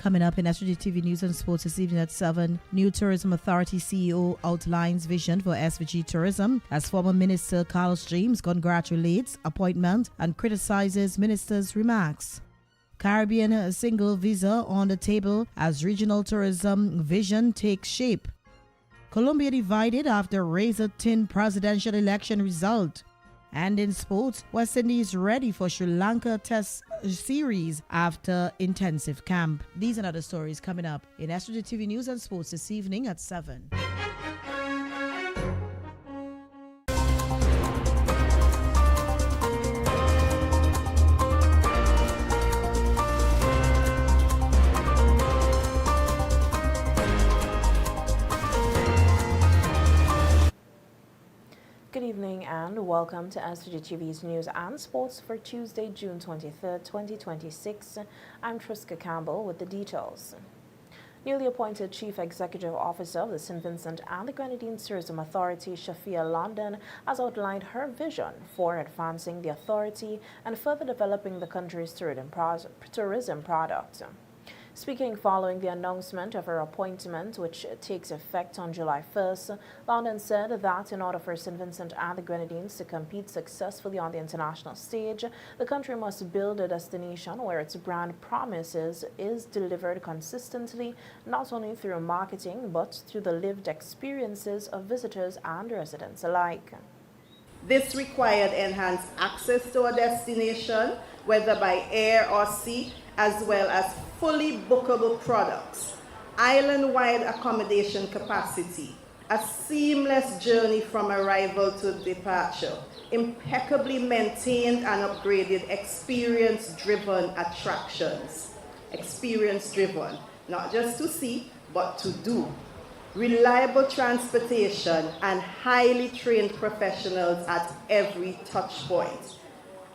Coming up in SVG-TV News and Sports this evening at 7, New Tourism Authority CEO outlines vision for SVG tourism as former Minister Carlos James congratulates appointment and criticizes minister's remarks. Caribbean single visa on the table as regional tourism vision takes shape. Colombia divided after razor-thin presidential election result. And in sports, West Indies ready for Sri Lanka Test series after intensive camp. These and other stories coming up in SVG-TV News and Sports this evening at 7. Good evening and welcome to SVG-TV's News and Sports for Tuesday, June 23rd, 2026. I'm Triska Campbell with the details. Newly appointed Chief Executive Officer of the St. Vincent and the Grenadines Tourism Authority, Shafia London, has outlined her vision for advancing the authority and further developing the country's tourism product. Speaking following the announcement of her appointment, which takes effect on July 1st, London said that in order for St. Vincent and the Grenadines to compete successfully on the international stage, the country must build a destination where its brand promises is delivered consistently, not only through marketing, but through the lived experiences of visitors and residents alike. This required enhanced access to a destination, whether by air or sea, as well as fully bookable products, island-wide accommodation capacity, a seamless journey from arrival to departure, impeccably maintained and upgraded experience-driven attractions. Experience-driven, not just to see, but to do. Reliable transportation and highly trained professionals at every touch point.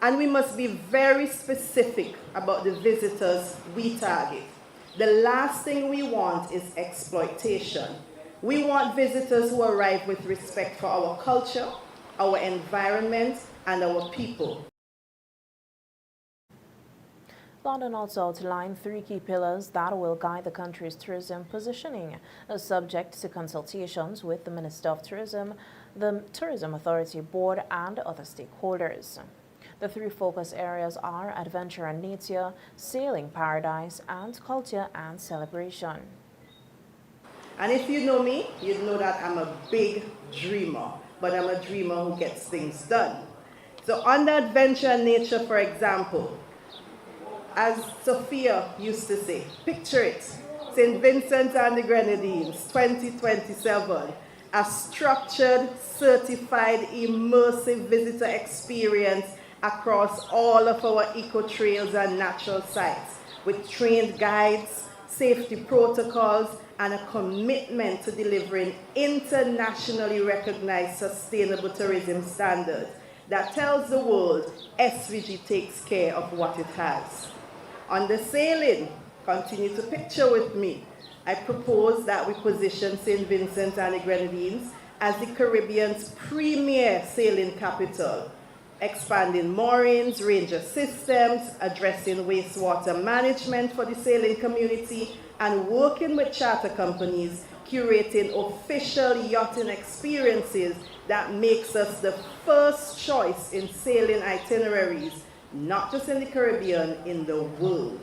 And we must be very specific about the visitors we target. The last thing we want is exploitation. We want visitors who arrive with respect for our culture, our environment, and our people. London also outlined 3 key pillars that will guide the country's tourism positioning, subject to consultations with the Minister of Tourism, the Tourism Authority Board, and other stakeholders. The 3 focus areas are adventure and nature, sailing paradise, and culture and celebration. And if you know me, you'd know that I'm a big dreamer, but I'm a dreamer who gets things done. So on the adventure and nature, for example, as Sophia used to say, picture it, St. Vincent and the Grenadines, 2027, a structured, certified, immersive visitor experience across all of our eco-trails and natural sites, with trained guides, safety protocols, and a commitment to delivering internationally recognized sustainable tourism standards that tells the world SVG takes care of what it has. On the sailing, continue to picture with me, I propose that we position St. Vincent and the Grenadines as the Caribbean's premier sailing capital, expanding moorings, ranger systems, addressing wastewater management for the sailing community, and working with charter companies, curating official yachting experiences that makes us the first choice in sailing itineraries, not just in the Caribbean, in the world.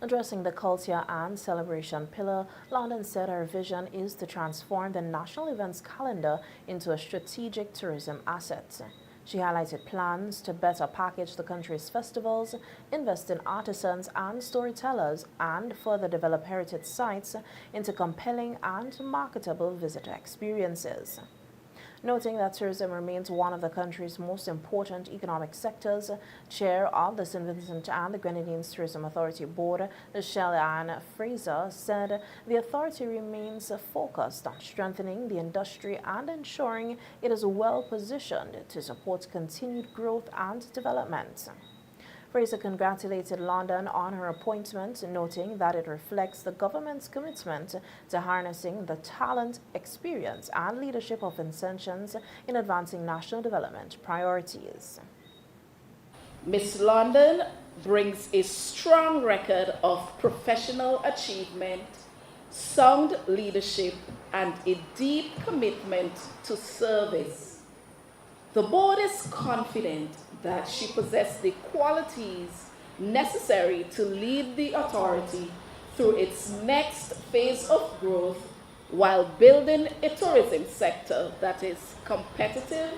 Addressing the culture and celebration pillar, London said her vision is to transform the national events calendar into a strategic tourism asset. She highlighted plans to better package the country's festivals, invest in artisans and storytellers, and further develop heritage sites into compelling and marketable visitor experiences. Noting that tourism remains one of the country's most important economic sectors, Chair of the St. Vincent and the Grenadines Tourism Authority Board, Shelley-Ann Fraser, said the authority remains focused on strengthening the industry and ensuring it is well positioned to support continued growth and development. Fraser congratulated London on her appointment, noting that it reflects the government's commitment to harnessing the talent, experience, and leadership of Vincentians in advancing national development priorities. Miss London, brings a strong record of professional achievement, sound leadership, and a deep commitment to service. The board is confident that she possesses the qualities necessary to lead the authority through its next phase of growth while building a tourism sector that is competitive,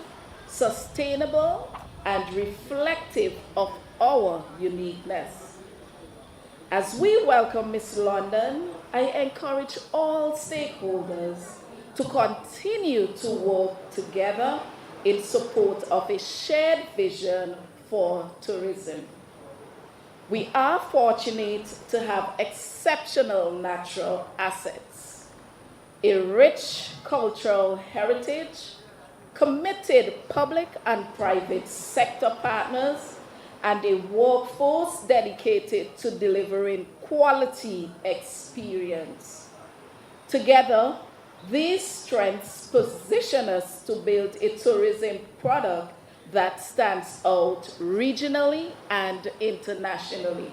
sustainable, and reflective of our uniqueness. As we welcome Ms. London, I encourage all stakeholders to continue to work together in support of a shared vision for tourism. We are fortunate to have exceptional natural assets, a rich cultural heritage, committed public and private sector partners, and a workforce dedicated to delivering quality experience. Together, these strengths position us to build a tourism product that stands out regionally and internationally.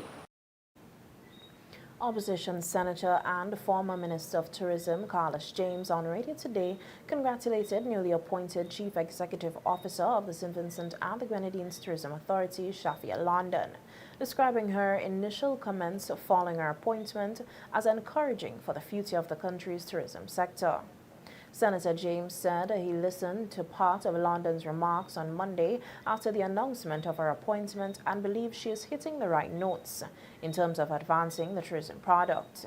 Opposition Senator and former Minister of Tourism Carlos James, on radio today, congratulated newly appointed Chief Executive Officer of the St. Vincent and the Grenadines Tourism Authority, Shafia London, describing her initial comments following her appointment as encouraging for the future of the country's tourism sector. Senator James said he listened to part of London's remarks on Monday after the announcement of her appointment and believes she is hitting the right notes in terms of advancing the tourism product.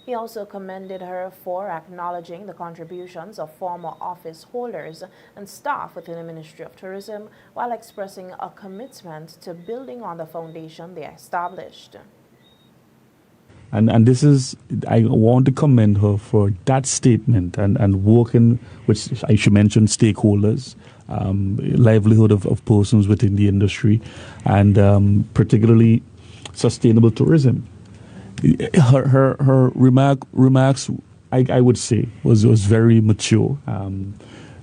He also commended her for acknowledging the contributions of former office holders and staff within the Ministry of Tourism while expressing a commitment to building on the foundation they established. And this is, I want to commend her for that statement and working with, I should mention, stakeholders, livelihood of persons within the industry, and particularly sustainable tourism. Her remarks, I would say, was very mature,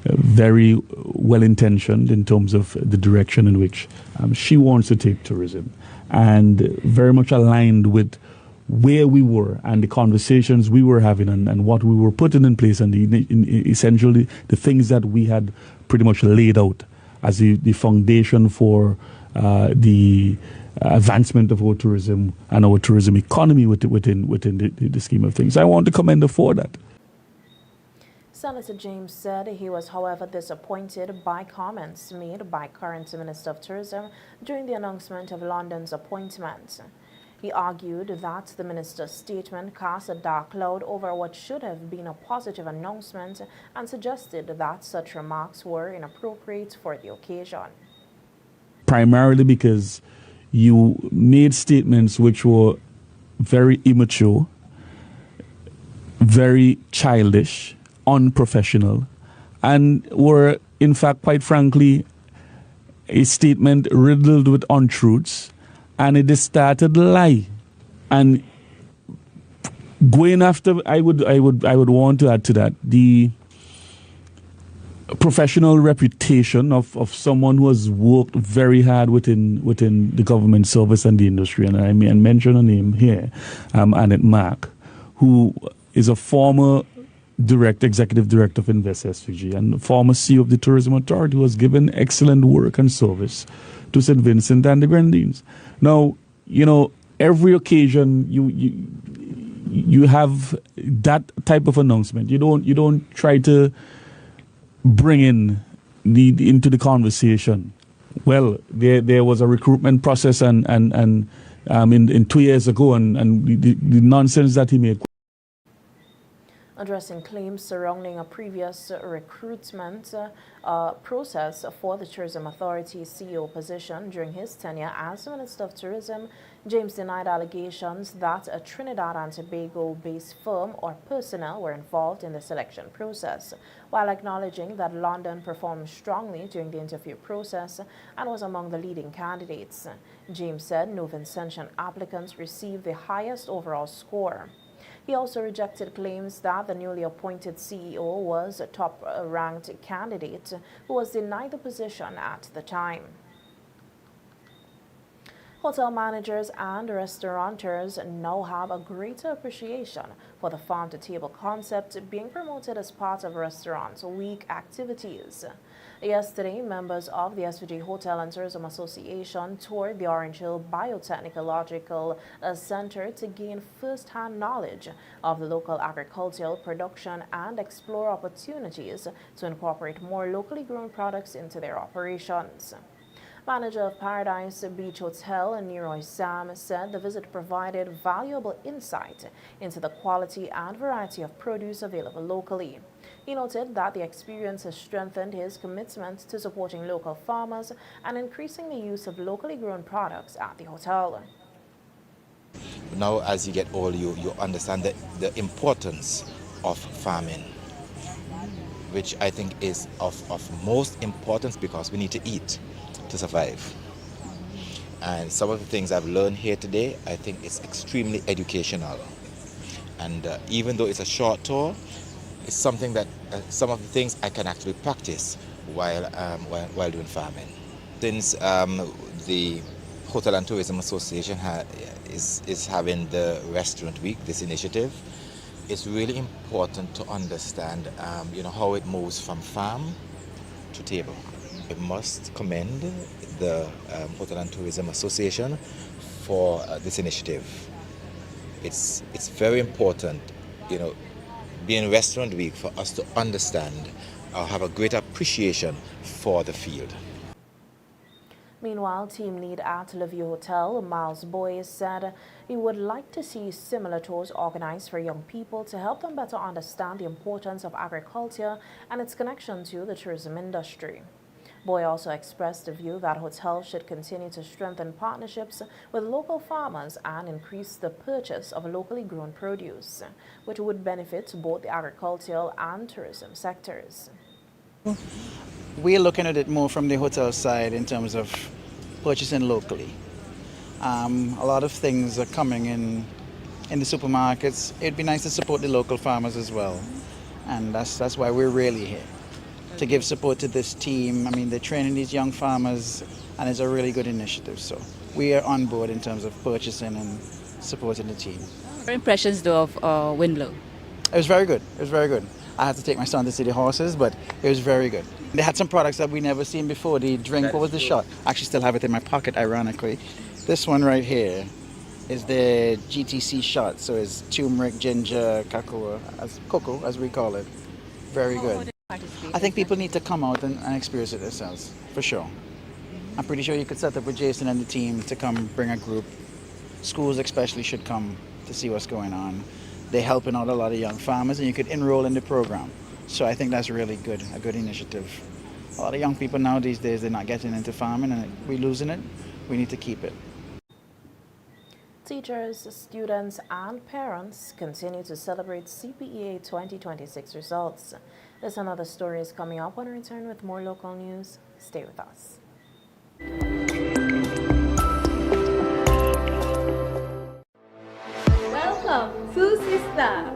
very well-intentioned in terms of the direction in which she wants to take tourism, and very much aligned with where we were and the conversations we were having and what we were putting in place and essentially the things that we had pretty much laid out as the foundation for the advancement of our tourism and our tourism economy within the scheme of things. I want to commend her for that. Senator James said he was, however, disappointed by comments made by current Minister of Tourism during the announcement of London's appointment. He argued that the minister's statement cast a dark cloud over what should have been a positive announcement and suggested that such remarks were inappropriate for the occasion. Primarily because you made statements which were very immature, very childish, unprofessional, and were, in fact, quite frankly, a statement riddled with untruths. And it started lie, and going after, I would want to add to that the professional reputation of someone who has worked very hard within the government service and the industry, and I mention a name here, Annette Mark, who is a former executive director of Invest SVG and former CEO of the Tourism Authority, who has given excellent work and service to St. Vincent and the Grenadines. Now, every occasion you have that type of announcement. You don't try to bring into the conversation. Well, there was a recruitment process and in 2 years ago and the nonsense that he made. Addressing claims surrounding a previous recruitment process for the Tourism Authority CEO position during his tenure as Minister of Tourism, James denied allegations that a Trinidad and Tobago-based firm or personnel were involved in the selection process, while acknowledging that London performed strongly during the interview process and was among the leading candidates. James said no Vincentian applicants received the highest overall score. He also rejected claims that the newly appointed CEO was a top-ranked candidate who was denied the position at the time. Hotel managers and restaurateurs now have a greater appreciation for the farm-to-table concept being promoted as part of Restaurants Week activities. Yesterday, members of the SVG Hotel and Tourism Association toured the Orange Hill Biotechnological Center to gain first-hand knowledge of the local agricultural production and explore opportunities to incorporate more locally grown products into their operations. Manager of Paradise Beach Hotel, Neroy Sam, said the visit provided valuable insight into the quality and variety of produce available locally. He noted that the experience has strengthened his commitment to supporting local farmers and increasing the use of locally grown products at the hotel. Now, as you get older, you understand the importance of farming, which I think is of most importance because we need to eat to survive. And some of the things I've learned here today, I think it's extremely educational. And even though it's a short tour, it's something that some of the things I can actually practice while doing farming. Since the Hotel and Tourism Association is having the Restaurant Week, this initiative, it's really important to understand how it moves from farm to table. I must commend the Hotel and Tourism Association for this initiative. It's very important, being Restaurant Week, for us to understand or have a greater appreciation for the field. Meanwhile, team lead at Levue Hotel, Miles Boyes, said he would like to see similar tours organized for young people to help them better understand the importance of agriculture and its connection to the tourism industry. Boy also expressed the view that hotels should continue to strengthen partnerships with local farmers and increase the purchase of locally grown produce, which would benefit both the agricultural and tourism sectors. We're looking at it more from the hotel side in terms of purchasing locally. A lot of things are coming in the supermarkets. It'd be nice to support the local farmers as well, and that's why we're really here, to give support to this team. I mean, they're training these young farmers, and it's a really good initiative. So we are on board in terms of purchasing and supporting the team. Your impressions, though, of Windblow? It was very good. It was very good. I had to take my son to see the horses, but it was very good. They had some products that we never seen before. The drink, what was the shot? I actually still have it in my pocket, ironically. This one right here is the GTC shot. So it's turmeric, ginger, cocoa, as we call it. Very good. I think people need to come out and experience it themselves, for sure. I'm pretty sure you could set up with Jason and the team to come bring a group. Schools especially should come to see what's going on. They're helping out a lot of young farmers, and you could enroll in the program. So I think that's really good, a good initiative. A lot of young people now these days, they're not getting into farming, and we're losing it. We need to keep it. Teachers, students, and parents continue to celebrate CPEA 2026 results. This and other stories coming up when we return with more local news. Stay with us. Welcome to C-Star.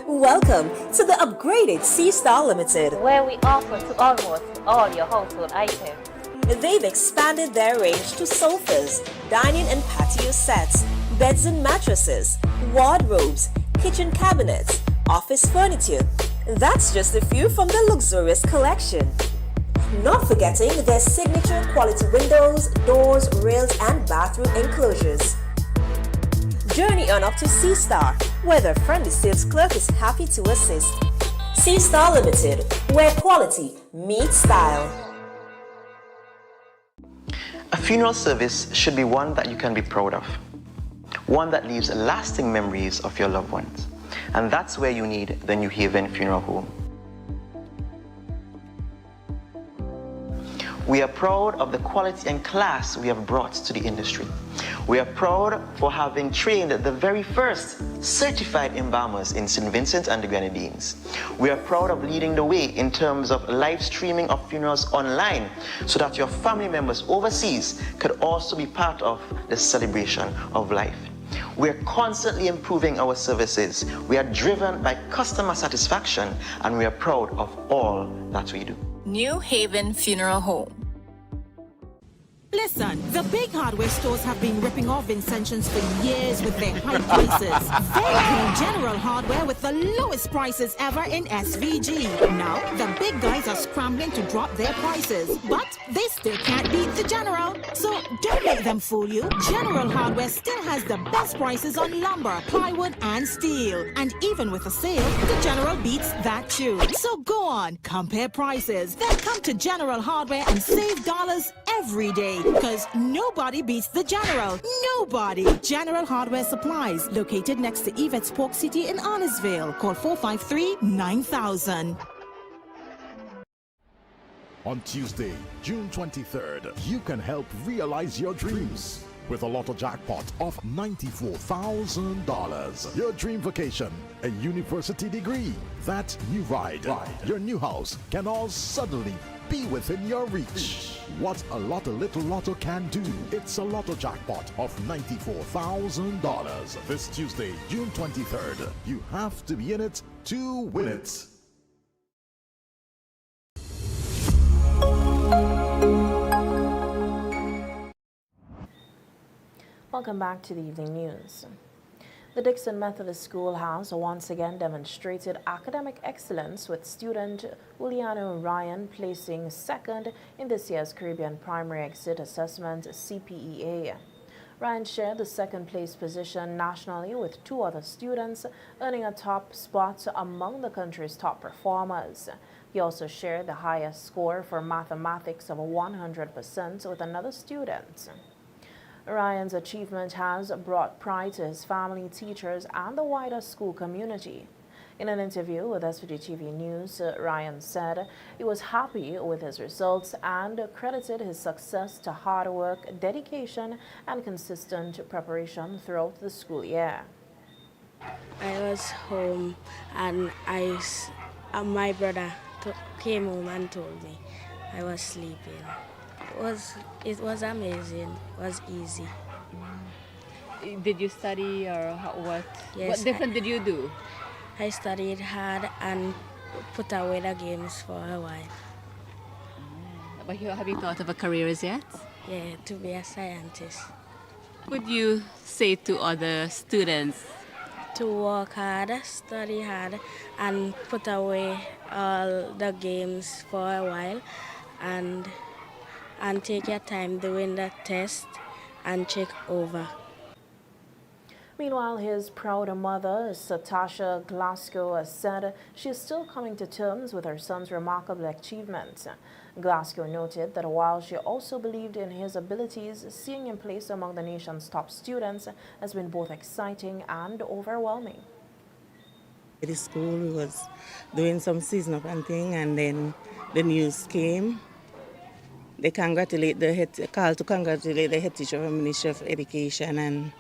Welcome to the upgraded C-Star Limited, where we offer to almost all your household items. They've expanded their range to sofas, dining and patio sets, beds and mattresses, wardrobes, kitchen cabinets, office furniture. That's just a few from the luxurious collection. Not forgetting their signature quality windows, doors, rails, and bathroom enclosures. Journey on up to C-Star, where their friendly sales clerk is happy to assist. C-Star Limited, where quality meets style. A funeral service should be one that you can be proud of. One that leaves lasting memories of your loved ones. And that's where you need the New Haven Funeral Home. We are proud of the quality and class we have brought to the industry. We are proud for having trained the very first certified embalmers in St. Vincent and the Grenadines. We are proud of leading the way in terms of live streaming of funerals online so that your family members overseas could also be part of the celebration of life. We're constantly improving our services. We are driven by customer satisfaction, and we are proud of all that we do. New Haven Funeral Home. Listen, the big hardware stores have been ripping off Vincentians for years with their high prices. Then came General Hardware with the lowest prices ever in SVG. Now, the big guys are scrambling to drop their prices, but they still can't beat the General. So don't let them fool you. General Hardware still has the best prices on lumber, plywood, and steel. And even with a sale, the General beats that too. So go on, compare prices, then come to General Hardware and save dollars every day. Because nobody beats the General. Nobody. General Hardware Supplies, located next to Yvette's Pork City in Arnesville. Call 453-9000. On Tuesday, June 23rd, you can help realize your dreams with a lotto jackpot of $94,000. Your dream vacation, a university degree, that new ride, your new house can all suddenly be within your reach. What a little lotto can do. It's a lotto jackpot of $94,000. This Tuesday, June 23rd. You have to be in it to win it. Welcome back to the evening news. The Dixon Methodist School has once again demonstrated academic excellence, with student Juliano Ryan placing second in this year's Caribbean Primary Exit Assessment CPEA. Ryan shared the second place position nationally with two other students, earning a top spot among the country's top performers. He also shared the highest score for mathematics of 100% with another student. Ryan's achievement has brought pride to his family, teachers, and the wider school community. In an interview with SVG-TV News, Ryan said he was happy with his results and credited his success to hard work, dedication, and consistent preparation throughout the school year. I was home and my brother came home and told me I was sleeping. It was amazing. It was easy. Did you study or what? Yes, what different did you do? I studied hard and put away the games for a while. But have you thought of a career as yet? Yeah, to be a scientist. What would you say to other students? To work hard, study hard, and put away all the games for a while, and take your time doing the test and check over. Meanwhile, his proud mother, Satasha Glasgow, said she is still coming to terms with her son's remarkable achievements. Glasgow noted that while she also believed in his abilities, seeing him placed among the nation's top students has been both exciting and overwhelming. At the school, we was doing some season up and thing, and then the news came. They congratulate the head teacher of the Ministry of Education, and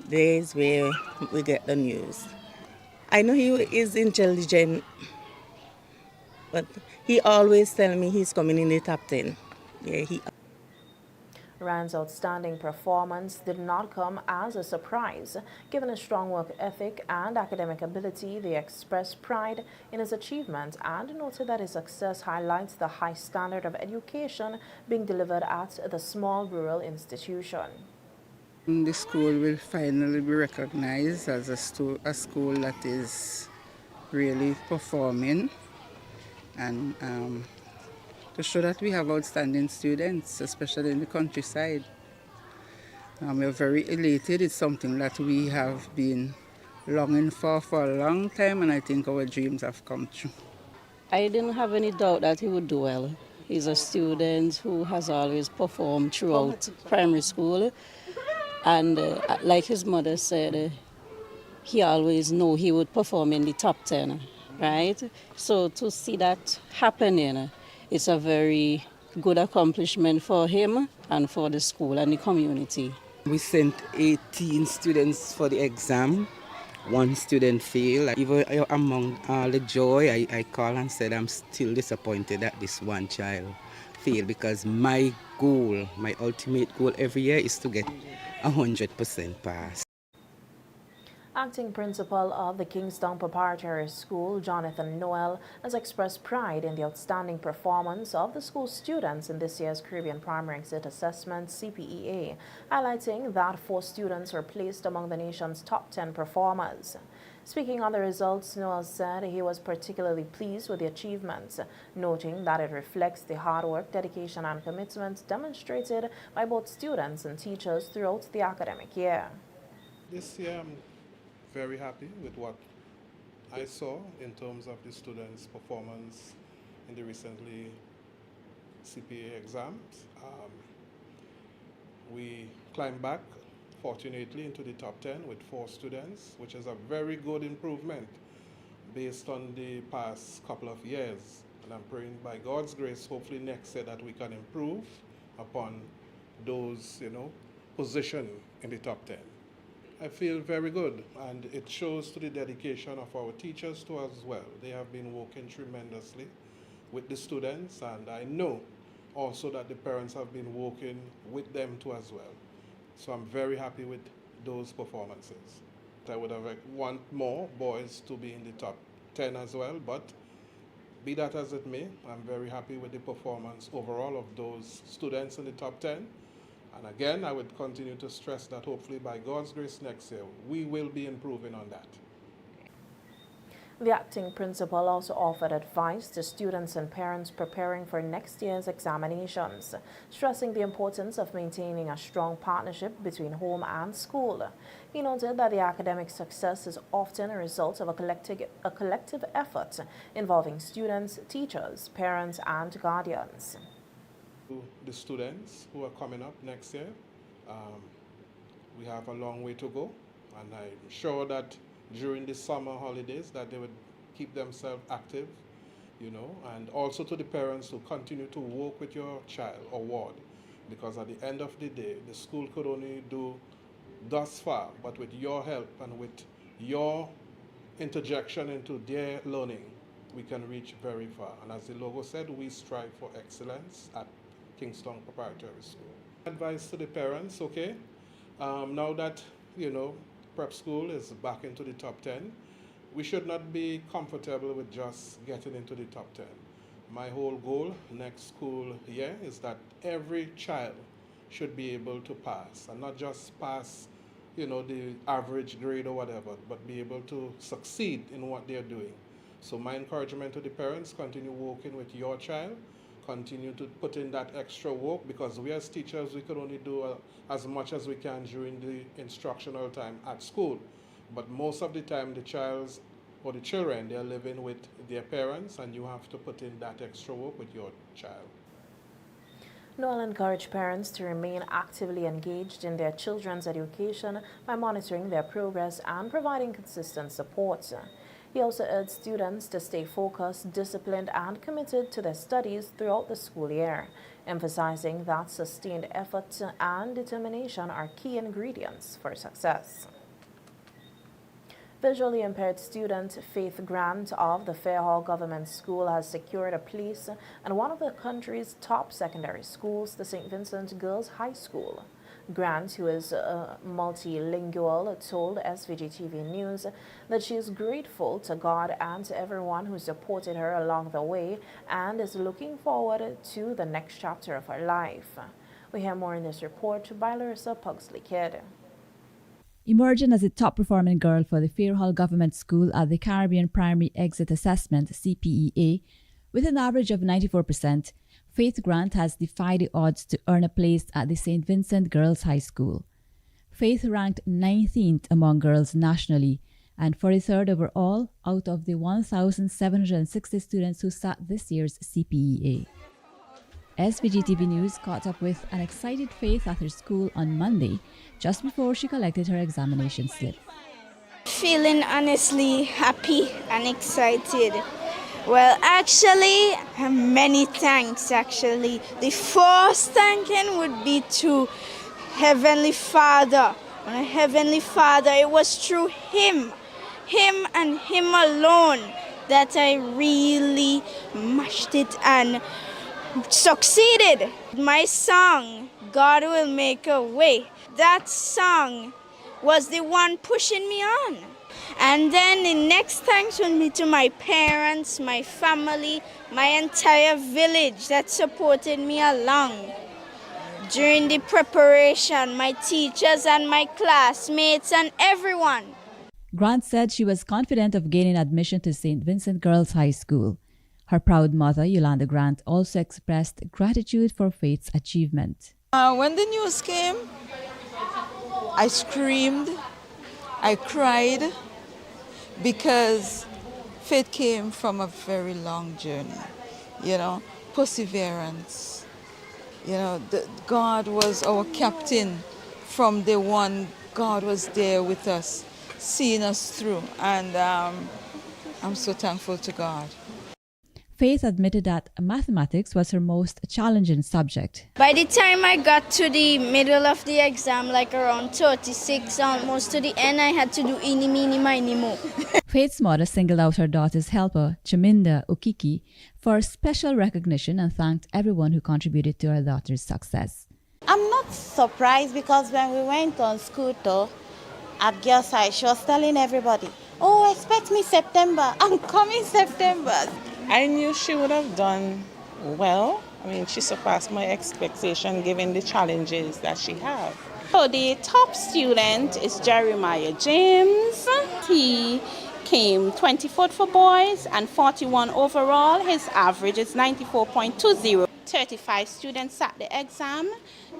there's where we get the news. I know he is intelligent, but he always tells me he's coming in the top 10. Yeah, Ryan's outstanding performance did not come as a surprise. Given his strong work ethic and academic ability, they expressed pride in his achievement and noted that his success highlights the high standard of education being delivered at the small rural institution. The school will finally be recognized as a school that is really performing, and to show that we have outstanding students, especially in the countryside. We are very elated. It's something that we have been longing for a long time, and I think our dreams have come true. I didn't have any doubt that he would do well. He's a student who has always performed throughout primary school, and like his mother said, he always knew he would perform in the top 10, right? So to see that happening, it's a very good accomplishment for him and for the school and the community. We sent 18 students for the exam. One student failed. Even among all the joy, I called and said I'm still disappointed that this one child failed, because my goal, my ultimate goal every year is to get 100% pass. Acting principal of the Kingston Preparatory School, Jonathan Noel, has expressed pride in the outstanding performance of the school students in this year's Caribbean Primary Exit Assessment (CPEA), highlighting that 4 students were placed among the nation's top 10 performers. Speaking on the results, Noel said he was particularly pleased with the achievements, noting that it reflects the hard work, dedication, and commitment demonstrated by both students and teachers throughout the academic year. This year, I'm very happy with what I saw in terms of the students' performance in the recently CPA exams. We climbed back, fortunately, into the top 10 with 4 students, which is a very good improvement based on the past couple of years. And I'm praying by God's grace, hopefully next year, that we can improve upon those, position in the top 10. I feel very good, and it shows to the dedication of our teachers too as well. They have been working tremendously with the students, and I know also that the parents have been working with them too as well. So I'm very happy with those performances. I would have want more boys to be in the top 10 as well, but be that as it may, I'm very happy with the performance overall of those students in the top 10. And again, I would continue to stress that hopefully by God's grace next year, we will be improving on that. The acting principal also offered advice to students and parents preparing for next year's examinations, stressing the importance of maintaining a strong partnership between home and school. He noted that the academic success is often a result of a collective effort involving students, teachers, parents, and guardians. The students who are coming up next year, we have a long way to go, and I'm sure that during the summer holidays that they would keep themselves active, and also to the parents to continue to work with your child or ward, because at the end of the day, the school could only do thus far, but with your help and with your interjection into their learning, we can reach very far. And as the logo said, we strive for excellence at Kingston Preparatory School. Advice to the parents, okay? Now that, prep school is back into the top 10, we should not be comfortable with just getting into the top 10. My whole goal next school year is that every child should be able to pass, and not just pass, the average grade or whatever, but be able to succeed in what they're doing. So my encouragement to the parents, continue working with your child, continue to put in that extra work, because we as teachers, we can only do as much as we can during the instructional time at school. But most of the time, the childs or the children, they're living with their parents, and you have to put in that extra work with your child. Noel encouraged parents to remain actively engaged in their children's education by monitoring their progress and providing consistent support. He also urged students to stay focused, disciplined, and committed to their studies throughout the school year, emphasizing that sustained effort and determination are key ingredients for success. Visually impaired student Faith Grant of the Fairhall Government School has secured a place in one of the country's top secondary schools, the St. Vincent Girls High School. Grant, who is multilingual, told SVG-TV News that she is grateful to God and to everyone who supported her along the way and is looking forward to the next chapter of her life. We hear more in this report by Larissa Pugsley-Kidd. Emerging as a top-performing girl for the Fairhall Government School at the Caribbean Primary Exit Assessment (CPEA), with an average of 94%, Faith Grant has defied the odds to earn a place at the St. Vincent Girls High School. Faith ranked 19th among girls nationally and 43rd overall out of the 1,760 students who sat this year's CPEA. SVGTV News caught up with an excited Faith at her school on Monday, just before she collected her examination slip. Feeling honestly happy and excited. Well, actually, many thanks, actually. The first thanking would be to Heavenly Father. And Heavenly Father, it was through Him and Him alone that I really mashed it and succeeded. My song, God Will Make a Way, that song was the one pushing me on. And then the next thanks would be to my parents, my family, my entire village that supported me along during the preparation, my teachers and my classmates and everyone. Grant said she was confident of gaining admission to St. Vincent Girls High School. Her proud mother, Yolanda Grant, also expressed gratitude for Faith's achievement. When the news came, I screamed, I cried, because Faith came from a very long journey, perseverance. God was our captain from day one. God was there with us, seeing us through, and I'm so thankful to God. Faith admitted that mathematics was her most challenging subject. By the time I got to the middle of the exam, like around 36, almost to the end, I had to do eeny, meeny, miny, mo. Faith's mother singled out her daughter's helper, Chaminda Okiki, for special recognition and thanked everyone who contributed to her daughter's success. I'm not surprised because when we went on school tour at Girls High, she was telling everybody, oh, expect me September. I'm coming September. I knew she would have done well. I mean, she surpassed my expectation given the challenges that she had. So the top student is Jeremiah James. He came 24th for boys and 41 overall. His average is 94.20. 35 students sat the exam.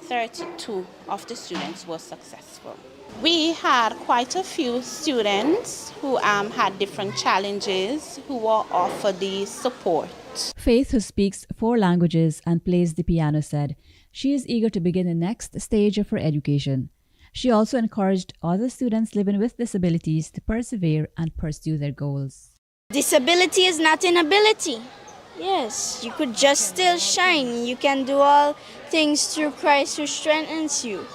32 of the students were successful. We had quite a few students who had different challenges who were offered the support. Faith, who speaks 4 languages and plays the piano, said she is eager to begin the next stage of her education. She also encouraged other students living with disabilities to persevere and pursue their goals. Disability is not inability. Yes, you could just still shine. You can do all things through Christ who strengthens you.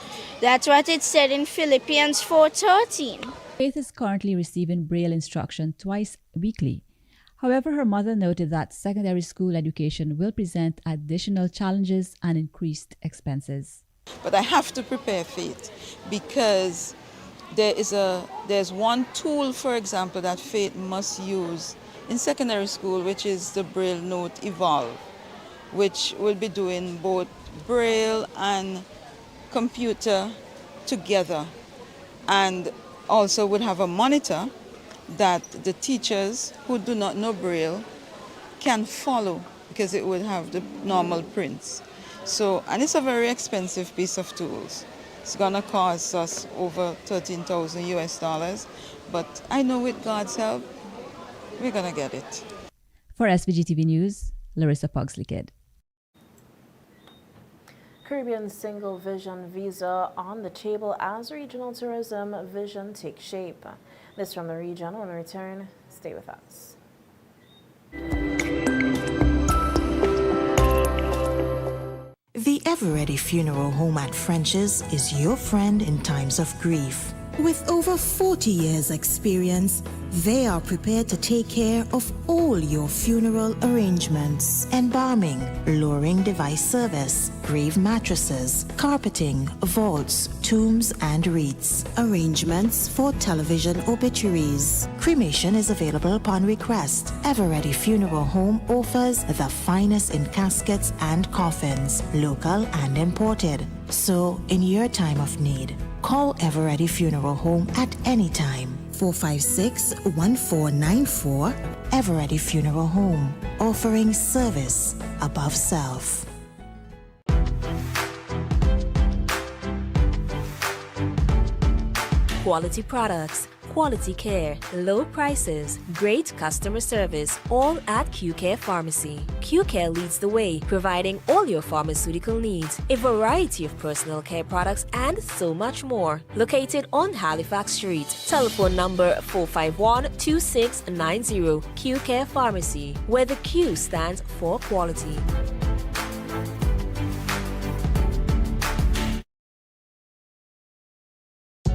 That's what it said in Philippians 4:13. Faith is currently receiving Braille instruction twice weekly. However, her mother noted that secondary school education will present additional challenges and increased expenses. But I have to prepare Faith because there's one tool, for example, that Faith must use in secondary school, which is the Braille Note Evolve, which will be doing both Braille and computer together, and also would have a monitor that the teachers who do not know Braille can follow, because it would have the normal prints. So, and it's a very expensive piece of tools. It's gonna cost us over $13,000 US, but I know with God's help, we're gonna get it. For SVGTV News, Larissa Pugsley-Kidd. Caribbean Single Vision Visa on the table as regional tourism vision takes shape. This from the region. When we return, stay with us. The Ever-Ready Funeral Home at French's is your friend in times of grief. With over 40 years' experience, they are prepared to take care of all your funeral arrangements. Embalming, lowering device service, grave mattresses, carpeting, vaults, tombs and wreaths. Arrangements for television obituaries. Cremation is available upon request. Ever-Ready Funeral Home offers the finest in caskets and coffins, local and imported. So, in your time of need, call Ever-Ready Funeral Home at any time. 456-1494. Ever-Ready Funeral Home, offering service above self. Quality products, quality care, low prices, great customer service, all at Q-Care Pharmacy. Q-Care leads the way, providing all your pharmaceutical needs, a variety of personal care products, and so much more. Located on Halifax Street. Telephone number 451-2690. Q-Care Pharmacy, where the Q stands for quality.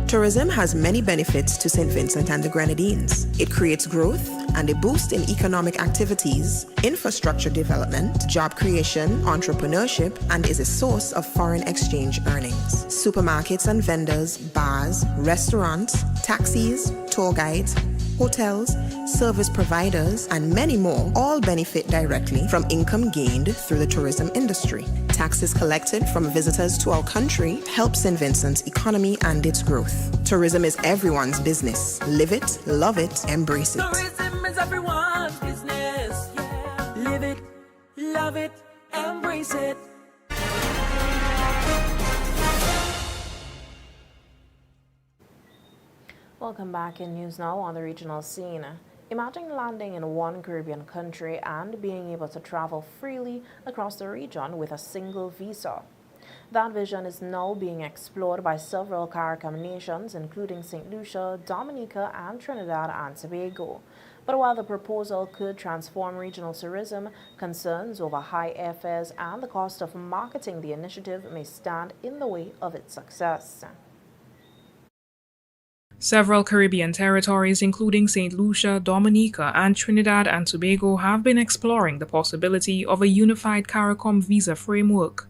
Tourism has many benefits to St. Vincent and the Grenadines. It creates growth, and a boost in economic activities, infrastructure development, job creation, entrepreneurship, and is a source of foreign exchange earnings. Supermarkets and vendors, bars, restaurants, taxis, tour guides, hotels, service providers, and many more all benefit directly from income gained through the tourism industry. Taxes collected from visitors to our country help St. Vincent's economy and its growth. Tourism is everyone's business. Live it, love it, embrace it. Tourism is everyone's business. Yeah. Live it, love it, embrace it. Welcome back in News Now on the regional scene. Imagine landing in one Caribbean country and being able to travel freely across the region with a single visa. That vision is now being explored by several CARICOM nations, including St. Lucia, Dominica, and Trinidad and Tobago. But while the proposal could transform regional tourism, concerns over high airfares and the cost of marketing the initiative may stand in the way of its success. Several Caribbean territories, including St. Lucia, Dominica, and Trinidad and Tobago, have been exploring the possibility of a unified CARICOM visa framework.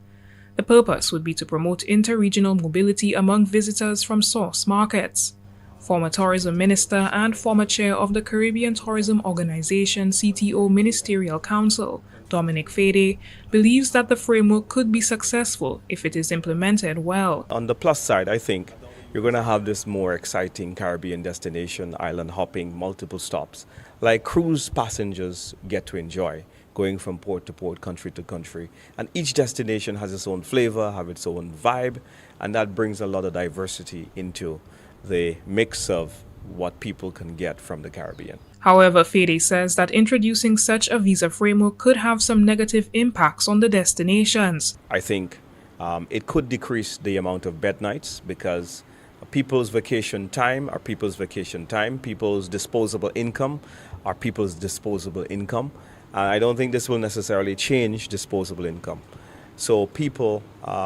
The purpose would be to promote interregional mobility among visitors from source markets. Former Tourism Minister and former chair of the Caribbean Tourism Organization CTO Ministerial Council, Dominic Fede, believes that the framework could be successful if it is implemented well. On the plus side, I think you're going to have this more exciting Caribbean destination, island hopping, multiple stops, like cruise passengers get to enjoy, going from port to port, country to country. And each destination has its own flavor, have its own vibe, and that brings a lot of diversity into the mix of what people can get from the Caribbean. However, Fede says that introducing such a visa framework could have some negative impacts on the destinations. I think it could decrease the amount of bed nights because people's vacation time are people's vacation time. People's disposable income are people's disposable income. I don't think this will necessarily change disposable income. So people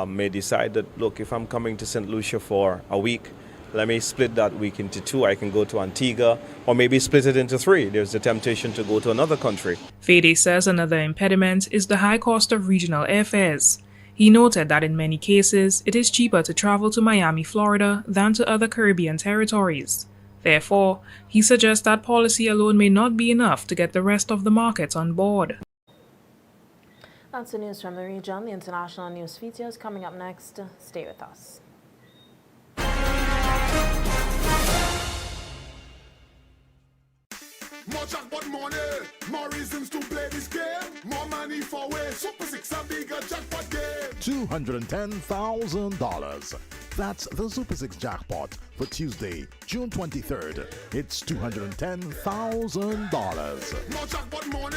may decide that, look, if I'm coming to St. Lucia for a week, let me split that week into two. I can go to Antigua, or maybe split it into three. There's the temptation to go to another country. Fede says another impediment is the high cost of regional airfares. He noted that in many cases, it is cheaper to travel to Miami, Florida than to other Caribbean territories. Therefore, he suggests that policy alone may not be enough to get the rest of the markets on board. That's the news from the region. The international news feature is coming up next. Stay with us. More jackpot money, more reasons to play this game. More money for way. Super 6 a bigger jackpot game. $210,000. That's the Super 6 jackpot for Tuesday, June 23rd. It's $210,000. More jackpot money,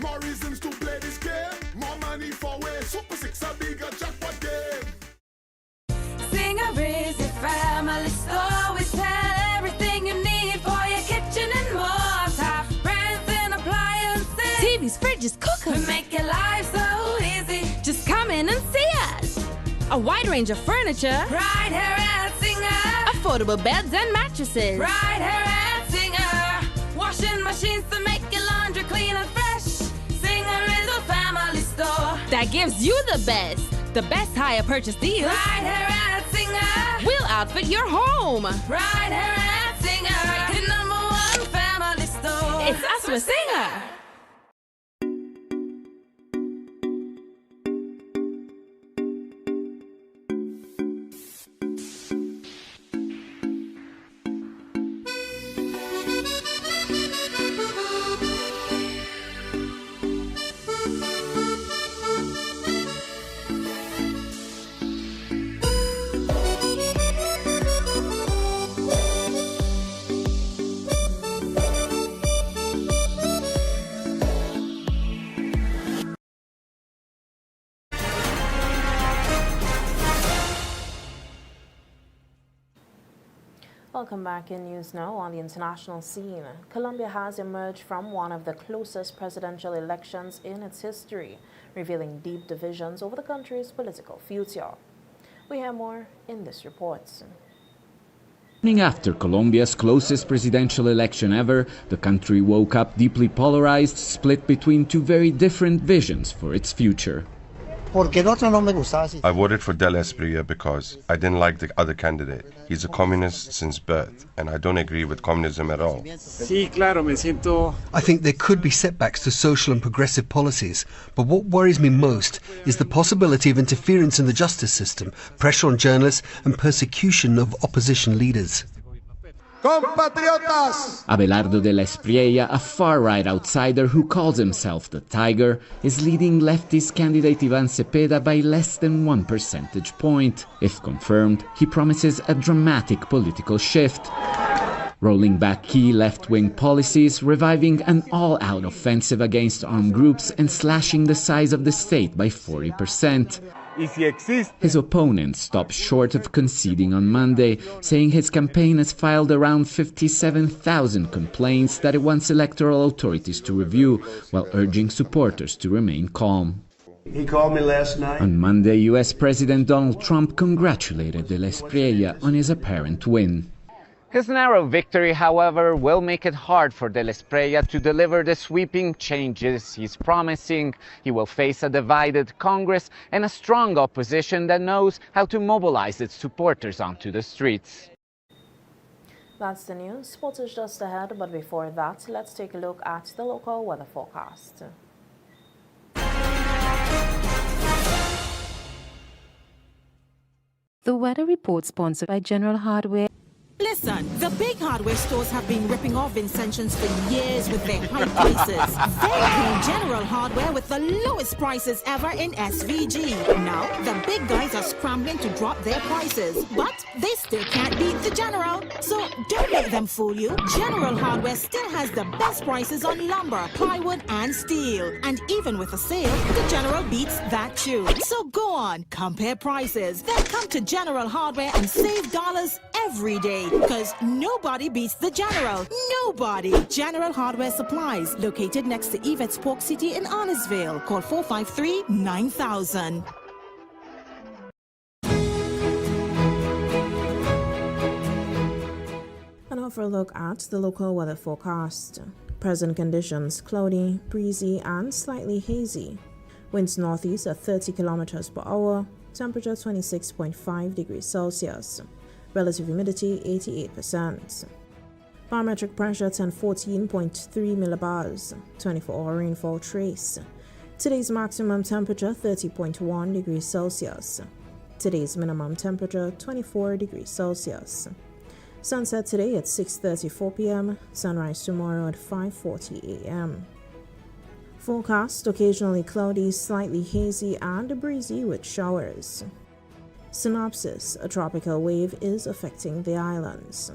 more reasons to play this game. More money for way. Super 6 a bigger jackpot game. Singer is a family store. We sell everything you need for your kitchen and more. TVs, fridges, cookers. We make your life so easy. Just come in and see us. A wide range of furniture. Right here at Singer. Affordable beds and mattresses. Right here at Singer. Washing machines to make your laundry clean and fresh. Singer is a family store that gives you the best hire purchase deals. Right here at Singer. We'll outfit your home. Right here at Singer. The #1 family store. It's us with Singer. Welcome back in News Now on the international scene. Colombia has emerged from one of the closest presidential elections in its history, revealing deep divisions over the country's political future. We hear more in this report. After Colombia's closest presidential election ever, the country woke up deeply polarized, split between two very different visions for its future. I voted for Del Espriella because I didn't like the other candidate. He's a communist since birth, and I don't agree with communism at all. I think there could be setbacks to social and progressive policies, but what worries me most is the possibility of interference in the justice system, pressure on journalists, and persecution of opposition leaders. Compatriotas! Abelardo de la Espriella, a far-right outsider who calls himself the Tiger, is leading leftist candidate Ivan Cepeda by less than 1 percentage point. If confirmed, he promises a dramatic political shift, rolling back key left-wing policies, reviving an all-out offensive against armed groups, and slashing the size of the state by 40%. His opponent stopped short of conceding on Monday, saying his campaign has filed around 57,000 complaints that it wants electoral authorities to review, while urging supporters to remain calm. He called me last night. On Monday, U.S. President Donald Trump congratulated de la Espriella on his apparent win. His narrow victory, however, will make it hard for de la Espriella to deliver the sweeping changes he's promising. He will face a divided Congress and a strong opposition that knows how to mobilize its supporters onto the streets. That's the news. Sports is just ahead, but before that, let's take a look at the local weather forecast. The weather report sponsored by General Hardware. Listen, the big hardware stores have been ripping off Vincentions for years with their high prices. Then came General Hardware with the lowest prices ever in SVG. Now, the big guys are scrambling to drop their prices, but they still can't beat the General. So don't let them fool you. General Hardware still has the best prices on lumber, plywood, and steel. And even with a sale, the General beats that too. So go on, compare prices. Then come to General Hardware and save dollars every day. Because nobody beats the General. Nobody. General Hardware Supplies, located next to Yvette's Pork City in Arnesville. Call 453-9000. And now for a look at the local weather forecast. Present conditions: cloudy, breezy, and slightly hazy. Winds northeast at 30 kilometers per hour. Temperature 26.5 degrees Celsius. Relative humidity 88%. Barometric pressure 1014.3 millibars. 24-hour rainfall trace. Today's maximum temperature 30.1 degrees Celsius. Today's minimum temperature 24 degrees Celsius. Sunset today at 6:34 p.m. Sunrise tomorrow at 5:40 a.m. Forecast: occasionally cloudy, slightly hazy, and breezy with showers. Synopsis: a tropical wave is affecting the islands.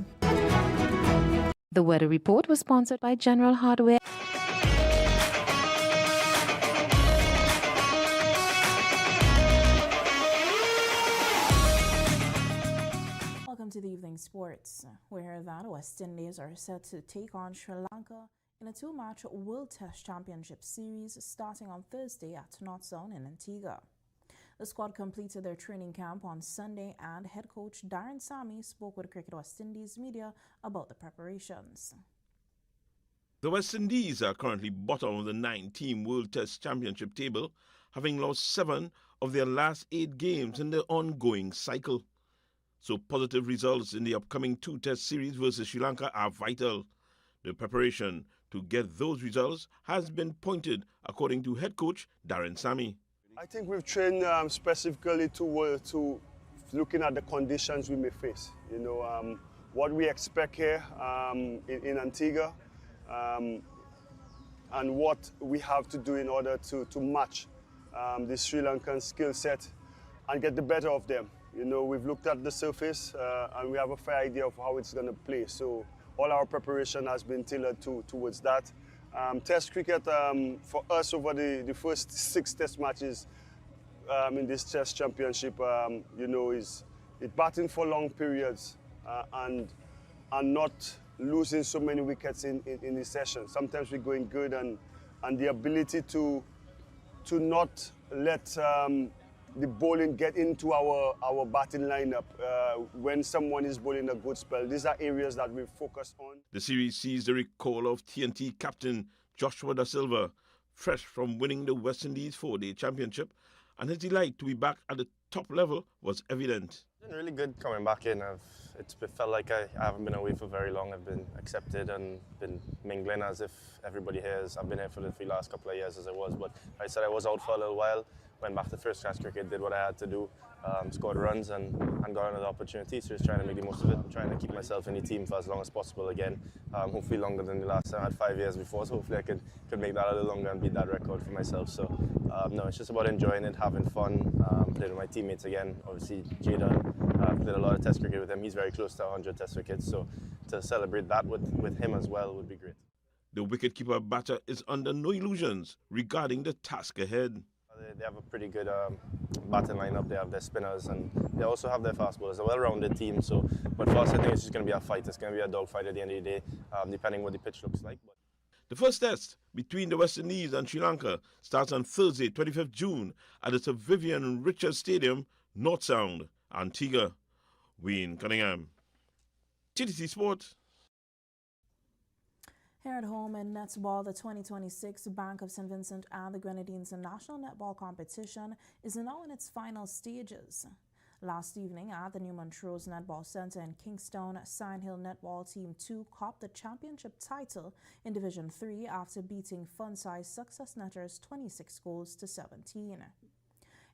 The weather report was sponsored by General Hardware. Welcome to the evening sports. We heard that West Indies are set to take on Sri Lanka in a two-match World Test Championship series starting on Thursday at North Zone in Antigua. The squad completed their training camp on Sunday, and head coach Darren Sammy spoke with Cricket West Indies media about the preparations. The West Indies are currently bottom of the 9-team World Test Championship table, having lost 7 of their last 8 games in the ongoing cycle. So positive results in the upcoming 2-test series versus Sri Lanka are vital. The preparation to get those results has been pointed, according to head coach Darren Sammy. I think we've trained specifically to looking at the conditions we may face. You know, what we expect here in Antigua, and what we have to do in order to match the Sri Lankan skill set and get the better of them. You know, we've looked at the surface and we have a fair idea of how it's going to play. So all our preparation has been tailored towards that. Test cricket for us over the first 6 test matches in this Test Championship, you know, is batting for long periods and not losing so many wickets in the session. Sometimes we're going good, and the ability to not let the bowling get into our batting lineup when someone is bowling a good spell. These are areas that we focus on. The series sees the recall of TNT captain Joshua Da Silva, fresh from winning the West Indies 4-day championship, and his delight to be back at the top level was evident. It's been really good coming back in. It felt like I haven't been away for very long. I've been accepted and been mingling as if everybody here is. I've been here for the last couple of years as I was, but I said I was out for a little while. Went back to first class cricket, did what I had to do, scored runs and got another opportunity. So just trying to make the most of it. I'm trying to keep myself in the team for as long as possible again. Hopefully longer than the last time. I had 5 years before, so hopefully I could make that a little longer and beat that record for myself. So no, it's just about enjoying it, having fun, playing with my teammates again. Obviously Jayden, I've played a lot of test cricket with him. He's very close to 100 test wickets, so to celebrate that with him as well would be great. The wicketkeeper batter is under no illusions regarding the task ahead. They have a pretty good batting lineup. They have their spinners and they also have their fast bowlers. A well-rounded team. So, but for us, I think it's just going to be a fight. It's going to be a dogfight at the end of the day, depending what the pitch looks like. The first test between the West Indies and Sri Lanka starts on Thursday, 25th June, at the Sir Vivian Richards Stadium, North Sound, Antigua. Wayne Cunningham, TTC Sport. Here at home in netball, the 2026 Bank of St. Vincent and the Grenadines National Netball Competition is now in its final stages. Last evening at the New Montrose Netball Center in Kingston, Sign Hill Netball Team 2 copped the championship title in Division 3 after beating Funside Success Netters 26 goals to 17.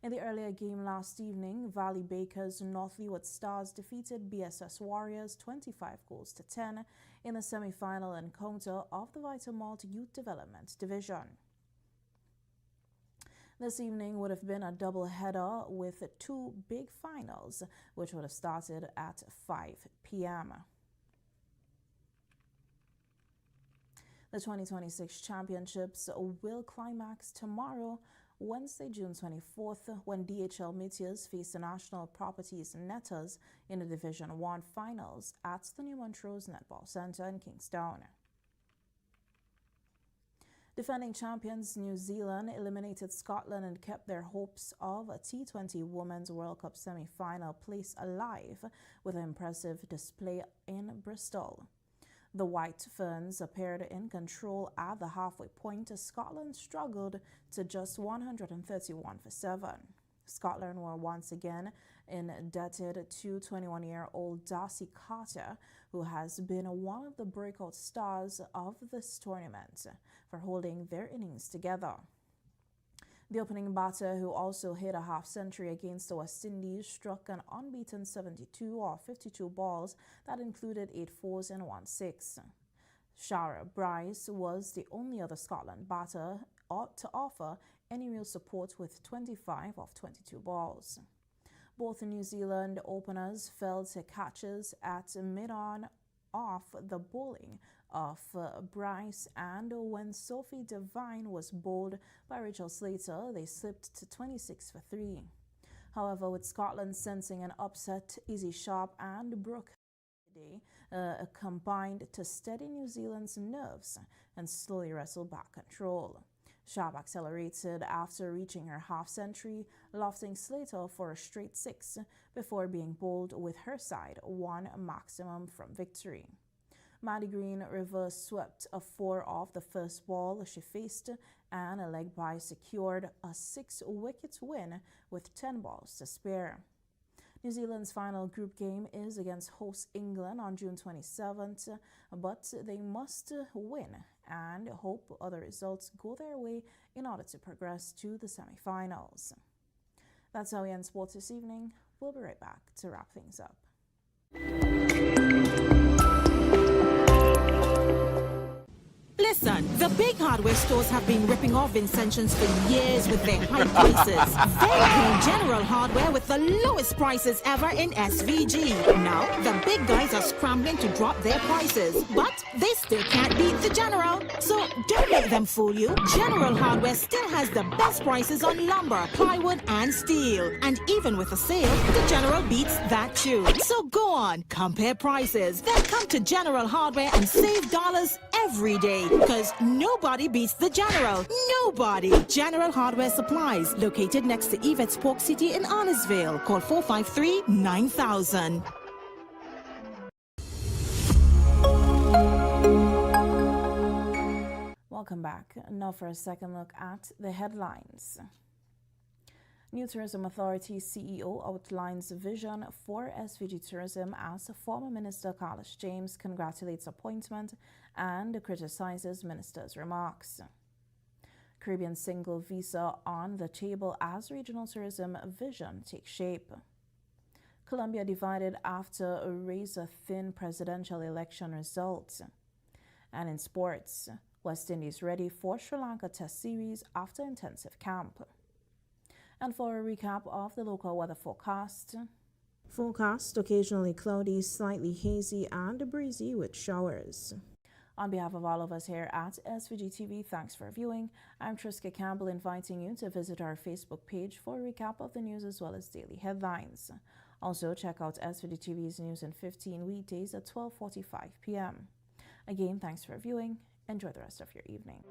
In the earlier game last evening, Valley Bakers North Leeward Stars defeated BSS Warriors 25 goals to 10 in the semi-final encounter of the Vitamalt Youth Development Division. This evening would have been a double-header with 2 big finals, which would have started at 5 p.m. The 2026 championships will climax tomorrow, Wednesday, June 24th, when DHL Meteors face the National Properties Netters in the Division 1 finals at the New Montrose Netball Center in Kingston. Defending champions New Zealand eliminated Scotland and kept their hopes of a T20 Women's World Cup semi-final place alive with an impressive display in Bristol. The White Ferns appeared in control at the halfway point as Scotland struggled to just 131 for 7. Scotland were once again indebted to 21-year-old Darcy Carter, who has been one of the breakout stars of this tournament, for holding their innings together. The opening batter, who also hit a half-century against the West Indies, struck an unbeaten 72 or 52 balls that included 8 fours and 1 6. Shara Bryce was the only other Scotland batter to offer any real support with 25 of 22 balls. Both New Zealand openers fell to catches at mid-on off the bowling of Bryce, and when Sophie Devine was bowled by Rachel Slater, they slipped to 26 for 3. However, with Scotland sensing an upset, Izzy Sharp and Brooke combined to steady New Zealand's nerves and slowly wrestle back control. Sharp accelerated after reaching her half-century, lofting Slater for a straight 6 before being bowled with her side 1 maximum from victory. Maddie Green reverse swept a 4 off the first ball she faced, and a leg bye secured a 6-wicket win with 10 balls to spare. New Zealand's final group game is against host England on June 27th, but they must win and hope other results go their way in order to progress to the semi-finals. That's how we end sports this evening. We'll be right back to wrap things up. Listen, the big hardware stores have been ripping off Vincentians for years with their high prices. They're paying General Hardware with the lowest prices ever in SVG. Now, the big guys are scrambling to drop their prices, but they still can't beat the General. So don't let them fool you. General Hardware still has the best prices on lumber, plywood, and steel. And even with a sale, the General beats that too. So go on, compare prices, then come to General Hardware and save dollars every day. Because Nobody beats the General. Nobody. General Hardware Supplies, located next to Yvette's Pork City in Arnesville. Call 453-9000. Welcome back. Now for a second look at the headlines. New Tourism Authority CEO outlines vision for SVG tourism as former Minister Carlos James congratulates appointment and criticizes minister's remarks. Caribbean single visa on the table as regional tourism vision takes shape. Colombia divided after a razor-thin presidential election results. And in sports, West Indies ready for Sri Lanka Test Series after intensive camp. And for a recap of the local weather forecast. Forecast occasionally cloudy, slightly hazy and breezy with showers. On behalf of all of us here at SVG-TV, thanks for viewing. I'm Triska Campbell, inviting you to visit our Facebook page for a recap of the news as well as daily headlines. Also, check out SVG-TV's News in 15 weekdays at 12:45 p.m. Again, thanks for viewing. Enjoy the rest of your evening.